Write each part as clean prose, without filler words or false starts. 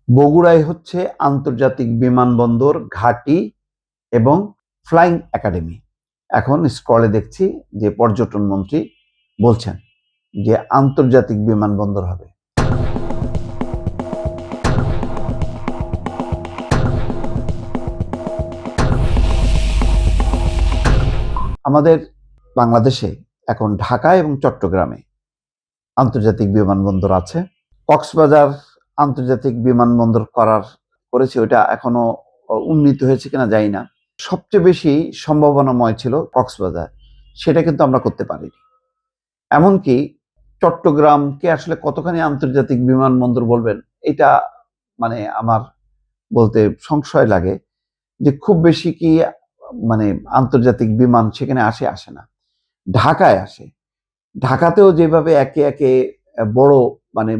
বগুড়ায় হচ্ছে আন্তর্জাতিক বিমানবন্দর, ঘাঁটি এবং ফ্লাইং একাডেমি। এখন স্ক্রলে দেখছি যে পর্যটন মন্ত্রী বলছেন যে আন্তর্জাতিক বিমানবন্দর হবে। আমাদের বাংলাদেশে এখন ঢাকা এবং চট্টগ্রামে আন্তর্জাতিক বিমানবন্দর আছে। কক্সবাজার আন্তর্জাতিক বিমানবন্দর করেছে, ওটা এখনো উন্নীত হয়েছে কিনা জানি না। সবচেয়ে বেশি সম্ভাবনাময় ছিল কক্সবাজার, সেটা কিন্তু আমরা করতে পারিনি। এমনকি চট্টগ্রামকে আসলে কতখানি আন্তর্জাতিক বিমানবন্দর বলবেন, এটা মানে আমার বলতে সংশয় লাগে যে খুব বেশি কি আন্তর্জাতিক বিমান সেখানে আসে না। ঢাকায় আসে। ঢাকাতেও যেভাবে একে একে বড়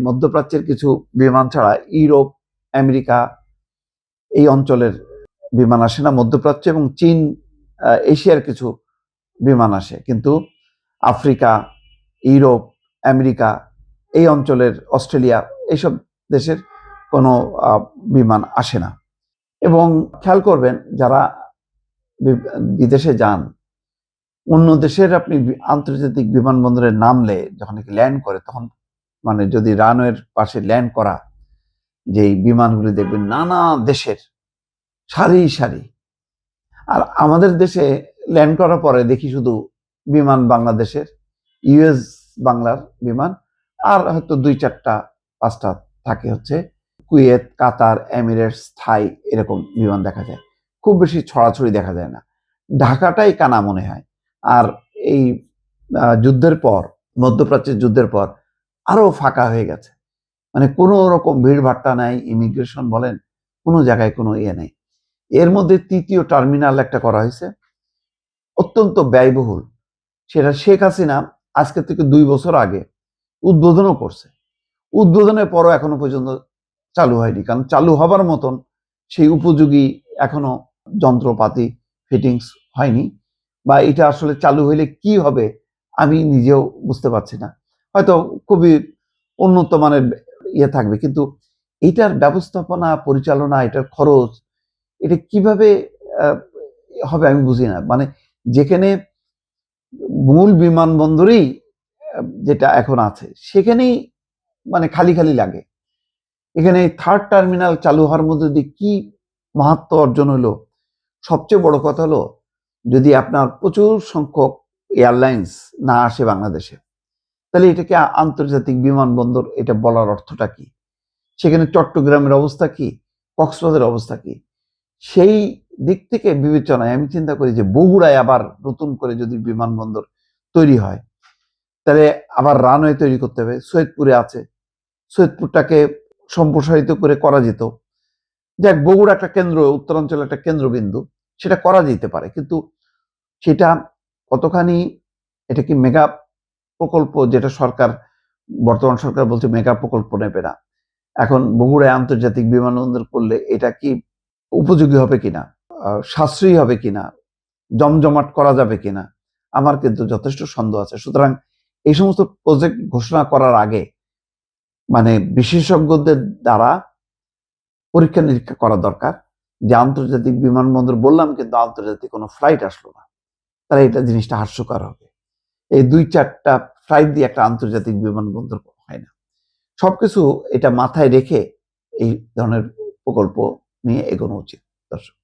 মধ্যপ্রাচ্যের কিছু বিমান ছাড়া ইউরোপ, আমেরিকা এই অঞ্চলের বিমান আসে না। মধ্যপ্রাচ্য এবং চীন, এশিয়ার কিছু বিমান আসে, কিন্তু আফ্রিকা, ইউরোপ, আমেরিকা এই অঞ্চলের, অস্ট্রেলিয়া এইসব দেশের কোনো বিমান আসে না। এবং খেয়াল করবেন, যারা বিদেশে যান, অন্য দেশের আপনি আন্তর্জাতিক বিমানবন্দরে নামলে যখন ল্যান্ড করে, তখন যদি রানওয়ের পাশে ল্যান্ড করা যেই বিমানগুলি দেখবেন নানা দেশের সারি সারি। আর আমাদের দেশে ল্যান্ড করার পরে দেখি শুধু বিমান বাংলাদেশের, ইউএস বাংলার বিমান, আর হয়তো 2-4-5টা থাকে হচ্ছে কুয়েত, কাতার, এমিরেটস, থাই, এরকম বিমান দেখা যায়। খুব বেশি ছড়াছড়ি দেখা যায় না। ঢাকাটাই কানা মনে হয়। আর এই যুদ্ধের পর, মধ্যপ্রাচ্যের যুদ্ধের পর আরো ফাঁকা হয়ে গেছে। কোনো রকম ভিড় ভাট্টা নাই, ইমিগ্রেশন বলেন, কোনো জায়গায় কোনো ইয়ে নেই। এর মধ্যে তৃতীয় টার্মিনাল একটা করা হয়েছে, অত্যন্ত ব্যয়বহুল। সেটা শেখ হাসিনা আজকে থেকে 2 বছর আগে উদ্বোধনও করছে। উদ্বোধনের পরও এখনো পর্যন্ত চালু হয়নি, কারণ চালু হবার মতন সেই উপযোগী এখনো যন্ত্রপাতি ফিটিংস হয়নি, বা এটা আসলে চালু হইলে কি হবে আমি নিজেও বুঝতে পারছি না। হয়তো খুবই উন্নত মানের ইয়ে থাকবে, কিন্তু এটার ব্যবস্থাপনা, পরিচালনা, এটার খরচ, এটা কিভাবে হবে আমি বুঝি না। যেখানে মূল বিমানবন্দরই যেটা এখন আছে, সেখানেই খালি খালি লাগে। এখানে থার্ড টার্মিনাল চালু হওয়ার মধ্যে দিয়ে কি মাহাত্ম্য অর্জন হলো। সবচেয়ে বড় কথা হলো, যদি আপনার প্রচুর সংখ্যক এয়ারলাইন্স না আসে বাংলাদেশে, তাহলে এটাকে আন্তর্জাতিক বিমানবন্দর এটা বলার অর্থটা কি? সেখানে চট্টগ্রামের অবস্থা কি, কক্সবাজারের অবস্থা কি? সেই দিক থেকে বিবেচনায় আমি চিন্তা করি যে বগুড়ায় আবার নতুন করে যদি বিমানবন্দর তৈরি হয়, তাহলে আবার রানওয়ে তৈরি করতে হবে। সৈয়দপুরে আছে, সৈয়দপুরটাকে সম্প্রসারিত করে করা যেত। যাক, বগুড়া একটা কেন্দ্র, উত্তরাঞ্চলের একটা কেন্দ্রবিন্দু, সেটা করা যেতে পারে। কিন্তু সেটা কতখানি, এটা কি মেগা প্রকল্প, যেটা বর্তমান সরকার বলছে মেগা প্রকল্প নেবে না। এখন বগুড়ায় আন্তর্জাতিক বিমানবন্দর করলে এটা কি উপযোগী হবে কিনা, সাশ্রয়ী হবে কিনা, জমজমাট করা যাবে কিনা, আমার কিন্তু যথেষ্ট সন্দেহ আছে। সুতরাং এই সমস্ত প্রজেক্ট ঘোষণা করার আগে বিশেষজ্ঞদের দ্বারা পরীক্ষা নিরীক্ষা করা দরকার যে আন্তর্জাতিক বিমানবন্দর বললাম, কিন্তু আন্তর্জাতিক কোনো ফ্লাইট আসলো না, তাহলে এটা জিনিসটা হাস্যকর হবে। এই 2-4টা ফ্লাইট দিয়ে একটা আন্তর্জাতিক বিমানবন্দর হয় না। সবকিছু এটা মাথায় রেখে এই ধরনের প্রকল্প নিয়ে এগোনো উচিত। দর্শক।